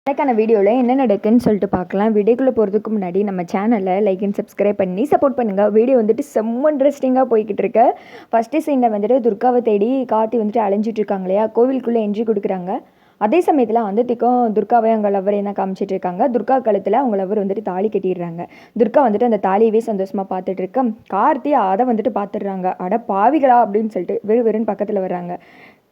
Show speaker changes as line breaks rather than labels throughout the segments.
அதுக்கான வீடியோவில் என்ன நடக்குன்னு சொல்லிட்டு பார்க்கலாம். வீடியோக்குள்ளே போகிறதுக்கு முன்னாடி நம்ம சேனலை லைக் அண்ட் சப்ஸ்கிரைப் பண்ணி சப்போர்ட் பண்ணுங்கள். வீடியோ வந்துட்டு செம்ம இன்ட்ரெஸ்டிங்காக போய்கிட்டு இருக்கு. ஃபஸ்ட்டு சீனில் வந்துட்டு துர்காவை தேடி கார்த்தி வந்துட்டு அலைஞ்சிட்டு இருக்காங்க இல்லையா, கோவிலுக்குள்ளே என்ட்ரி கொடுக்குறாங்க. அதே சமயத்தில் வந்துட்டுக்கும் துர்காவை அவங்க லவ்வரையும் தான் காமிச்சிட்டு இருக்காங்க. துர்கா கழுத்தில் அவங்க லவர் வந்துட்டு தாலி கட்டிடுறாங்க. துர்கா வந்துட்டு அந்த தாலியவே சந்தோஷமாக பார்த்துட்டு இருக்க, கார்த்தி அதை வந்துட்டு பார்த்துடுறாங்க. அட பாவிகளா அப்படின்னு சொல்லிட்டு வெறுன்னு பக்கத்தில் வர்றாங்க.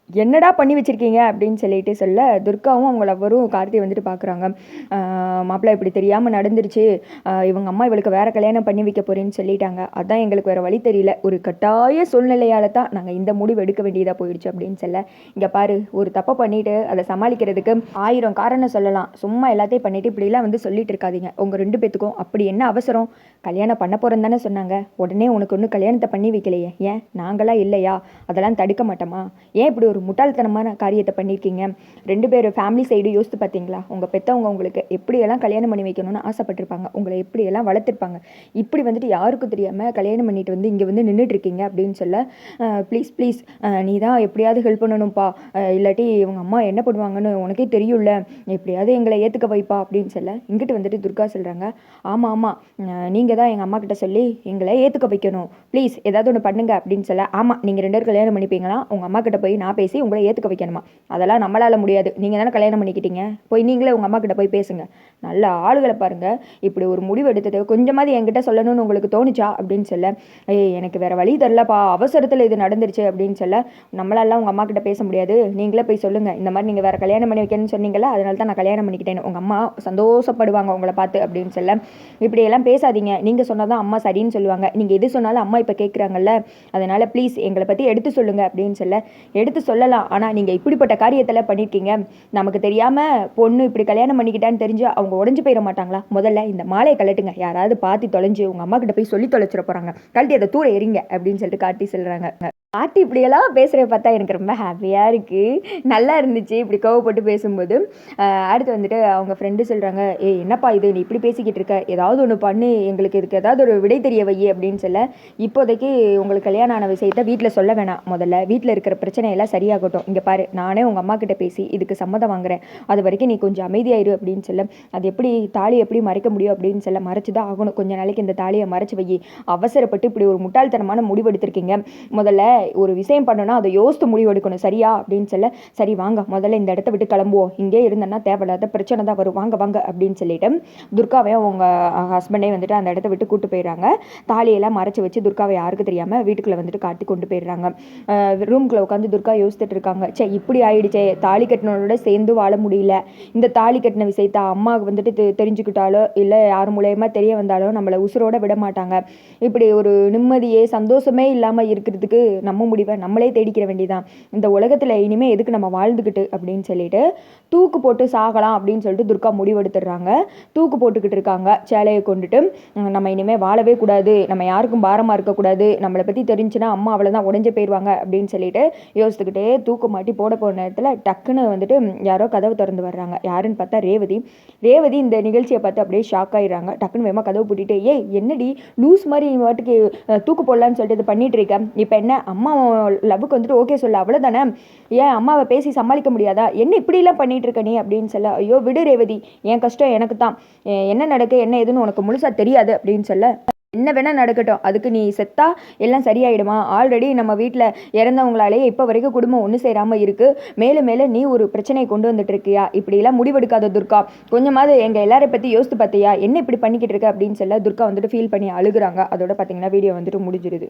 என்னடா பண்ணி வச்சுருக்கீங்க அப்படின்னு சொல்லிட்டு சொல்ல, துர்காவும் அவங்க லவ்வரும் கார்த்தியை வந்துட்டு பார்க்குறாங்க. மாப்பிள்ளை இப்படி தெரியாமல் நடந்துருச்சு, இவங்க அம்மா இவளுக்கு வேறு கல்யாணம் பண்ணி வைக்க போகிறேன்னு சொல்லிட்டாங்க, அதான் எங்களுக்கு வேறு வழி தெரியல, ஒரு கட்டாய சூழ்நிலையால் தான் நாங்கள் இந்த முடிவு எடுக்க வேண்டியதாக போயிடுச்சு அப்படின்னு சொல்ல, இங்கே பாரு, ஒரு தப்பை பண்ணிவிட்டு அதை சமாளிக்கிறதுக்கு 1000 காரணம் சொல்லலாம், சும்மா எல்லாத்தையும் பண்ணிவிட்டு இப்படிலாம் வந்து சொல்லிட்டு இருக்காதீங்க. உங்கள் 2 பேத்துக்கும் அப்படி என்ன அவசரம்? கல்யாணம் பண்ண போகிறேன்னு தானே சொன்னாங்க, உடனே உனக்கு ஒன்றும் கல்யாணத்தை பண்ணி வைக்கலையே, ஏன் நாங்களாம் இல்லையா, அதெல்லாம் தடுக்க மாட்டோமா, ஏன் இப்படி ஒரு முட்டாள்தனமான காரியத்தை பண்ணியிருக்கீங்க? 2 பேர் ஃபேமிலி சைடு யோசித்து பார்த்தீங்களா? உங்கள் பெற்றவங்க உங்களுக்கு எப்படியெல்லாம் கல்யாணம் பண்ணி வைக்கணும்னு ஆசைப்பட்டிருப்பாங்க, உங்களை எப்படியெல்லாம் வளர்த்துருப்பாங்க, இப்படி வந்துட்டு யாருக்கும் தெரியாமல் கல்யாணம் பண்ணிட்டு வந்து இங்கே வந்து நின்றுட்டு இருக்கீங்க அப்படின்னு சொல்ல, ப்ளீஸ் நீ தான் எப்படியாவது ஹெல்ப் பண்ணணும்ப்பா, இல்லாட்டி இவங்க அம்மா என்ன பண்ணுவாங்கன்னு உனக்கே தெரியும்ல, எப்படியாவது எங்களை ஏற்றுக்க வைப்பா அப்படின்னு சொல்ல, இங்கிட்டு வந்துட்டு துர்கா சொல்கிறாங்க, ஆமாம் நீங்கள் தான் எங்கள் அம்மா கிட்ட சொல்லி எங்களை ஏற்றுக்க வைக்கணும், ப்ளீஸ் ஏதாவது ஒன்று பண்ணுங்க அப்படின்னு சொல்ல, ஆமாம் நீங்கள் 2 பேரும் கல்யாணம் பண்ணிப்பீங்களா, உங்கள் அம்மா கிட்ட போய் நான் பேசி உங்களை ஏற்றுக்க வைக்கணுமா, அதெல்லாம் நம்மளால் முடியாது, நீங்கள் தானே கல்யாணம் பண்ணிக்கிட்டீங்க, போய் நீங்களே உங்கள் அம்மா கிட்ட போய் பேசுங்க, நல்ல ஆளுகளை பாருங்கள், இப்படி ஒரு முடிவு எடுத்தது கொஞ்சமாவது என்கிட்ட சொல்லணும்னு உங்களுக்கு தோணுச்சா அப்படின்னு சொல்ல, எனக்கு வேறு வழி தெரிலப்பா, அவசரத்தில் இது நடந்துருச்சு அப்படின்னு சொல்ல, நம்மளாலாம் உங்கள் அம்மா கிட்ட பேச முடியாது, நீங்களே போய் சொல்லுங்கள், இந்த மாதிரி நீங்கள் வேறு கல்யாணம் பண்ணி வைக்கணும்னு சொன்னீங்களா, அதனால தான் நான் கல்யாணம் பண்ணிக்கிட்டேன், உங்கள் அம்மா சந்தோஷப்படுவாங்க உங்களை பார்த்து அப்படின்னு சொல்ல, இப்படியெல்லாம் பேசாதீங்க, நீங்கள் சொன்னால் தான் அம்மா சரின்னு சொல்லுவாங்க, நீங்கள் எது சொன்னாலும் அம்மா இப்போ கேட்குறாங்கல்ல, அதனால் ப்ளீஸ் எங்களை பற்றி எடுத்து சொல்லுங்கள் அப்படின்னு சொல்ல, எடுத்து சொல்லலாம், ஆனால் நீங்கள் இப்படிப்பட்ட காரியத்தில் பண்ணியிருக்கீங்க, நமக்கு தெரியாமல் பொண்ணு இப்படி கல்யாணம் பண்ணிக்கிட்டான்னு தெரிஞ்சு அவங்க உடஞ்சி போயிட மாட்டாங்களா, முதல்ல இந்த மாலையை கழட்டுங்க, யாராவது பார்த்து தொலைஞ்சு உங்கள் அம்மா கிட்ட போய் சொல்லி தொலைச்சிட போகிறாங்க, கழட்டி அதை தூர எறிங்க அப்படின்னு சொல்லிட்டு கார்த்தி சொல்கிறாங்க. கார்த்தி இப்படியெல்லாம் பேசுகிறத பார்த்தா எனக்கு ரொம்ப ஹாப்பியாக இருக்குது, நல்லா இருந்துச்சு இப்படி கோவப்பட்டு பேசும்போது. அடுத்து வந்துட்டு அவங்க ஃப்ரெண்டு சொல்கிறாங்க, என்னப்பா இது நீ இப்படி பேசிக்கிட்டு இருக்க, ஏதாவது ஒன்று பண்ணி எங்களுக்கு இதுக்கு ஏதாவது ஒரு விடை தெரிய வை அப்படின்னு சொல்ல, இப்போதைக்கு உங்களுக்கு கல்யாணம் ஆன விஷயத்தை வீட்டில் சொல்ல வேணாம், முதல்ல வீட்டில் இருக்கிற பிரச்சனையெல்லாம் சரியாகட்டும், இங்கே பாரு நானே உங்கள் அம்மா கிட்ட பேசி இதுக்கு சம்மதம் வாங்குறேன், அது வரைக்கும் நீ கொஞ்சம் அமைதியாயிரு அப்படின்னு சொல்ல, அது எப்படி தாலி எப்படி மறைக்க முடியும் அப்படின்னு சொல்ல, மறைச்சு தான் ஆகணும், கொஞ்சம் நாளைக்கு இந்த தாலியை மறைச்சு வை, அவசரப்பட்டு இப்படி ஒரு முட்டாள்தனமான முடிவு எடுத்திருக்கீங்க, முதல்ல ஒரு விஷயம் பண்ணணும் அதை யோசித்து முடிவு எடுக்கணும் சரியா அப்படின்னு சொல்ல, சரி வாங்க முதல்ல இந்த இடத்த விட்டு கிளம்புவோம், இங்கே இருந்தேன்னா தேவையில்லாத பிரச்சனை தான் வரும், வாங்க அப்படின்னு சொல்லிட்டு துர்காவையும் அவங்க ஹஸ்பண்டே வந்துட்டு அந்த இடத்த விட்டு கூட்டு போயிடுறாங்க. தாலியெல்லாம் மறைச்சி வச்சு துர்காவை யாருக்கு தெரியாமல் வீட்டுக்குள்ளே வந்துட்டு காட்டி கொண்டு போயிடுறாங்க. ரூம்குள்ளே உட்காந்து துர்கா யோசிச்சுட்டு இருக்காங்க, சே இப்படி ஆயிடுச்சே, தாலி கட்டினோட சேர்ந்து வாழ முடியல, இந்த தாலி கட்டின விஷயத்த அம்மாவுக்கு வந்துட்டு தெரிஞ்சுக்கிட்டாலோ இல்லை யார் மூலயமா தெரிய வந்தாலோ நம்மளை உசுரோட விட மாட்டாங்க, இப்படி ஒரு நிம்மதியே சந்தோஷமே இல்லாமல் இருக்கிறதுக்கு நம்ம முடிவை நம்மளே தேடிக்கிற வேண்டியதான், இந்த உலகத்தில் இனிமேல் எதுக்கு நம்ம வாழ்ந்துக்கிட்டு அப்படின்னு சொல்லிட்டு தூக்கு போட்டு சாகலாம் அப்படின்னு சொல்லிட்டு துர்கா முடிவெடுத்துடுறாங்க. தூக்கு போட்டுக்கிட்டு இருக்காங்க சேலையை கொண்டுட்டு, நம்ம இனிமேல் வாழவே கூடாது, நம்ம யாருக்கும் பாரமாக இருக்கக்கூடாது, நம்மளை பற்றி தெரிஞ்சுன்னா அம்மா அவ்வளோதான் உடஞ்சே போயிடுவாங்க அப்படின்னு சொல்லிட்டு யோசித்துக்கிட்டே தூக்கு மாட்டி போட போகிற நேரத்தில் டக்குன்னு வந்துட்டு யாரோ கதவை திறந்து வர்றாங்க. யாருன்னு பார்த்தா ரேவதி இந்த நிகழ்ச்சியை பார்த்து அப்படியே ஷாக் ஆகிடுறாங்க. டக்குன்னு வேமா கதவை பூட்டிட்டு, என்னடி லூஸ் மாதிரி வாட்டுக்கு தூக்கு போடலான்னு சொல்லிட்டு இது பண்ணிட்டு இருக்கேன், இப்போ என்ன அம்மா லவ்வுக்கு வந்துட்டு ஓகே சொல்ல அவ்வளோதானே, ஏன் அம்மாவை பேசி சமாளிக்க முடியாதா, என்ன இப்படிலாம் பண்ணிட்டு இருக்க நீ அப்படின்னு சொல்ல, ஐயோ விடு ரேவதி, என் கஷ்டம் எனக்கு தான், என்ன நடக்க என்ன ஏதுன்னு உனக்கு முழுசாக தெரியாது அப்படின்னு சொல்ல, என்ன வேணால் நடக்கட்டும், அதுக்கு நீ செத்தா எல்லாம் சரியாயிடுமா, ஆல்ரெடி நம்ம வீட்டில் இறந்தவங்களாலே இப்போ வரைக்கும் குடும்பம் ஒன்று சேராமல் இருக்குது, மேலே நீ ஒரு பிரச்சனையை கொண்டு வந்துட்டு இருக்கியா, இப்படிலாம் முடிவெடுக்காத துர்கா, கொஞ்சமாவது எங்கள் எல்லாரை பற்றி யோசித்து பார்த்தியா, என்ன இப்படி பண்ணிக்கிட்டு இருக்க அப்படின்னு சொல்ல துர்கா வந்துட்டு ஃபீல் பண்ணி அழுகுறாங்க. அதோட பார்த்தீங்கன்னா வீடியோ வந்துட்டு முடிஞ்சிருது.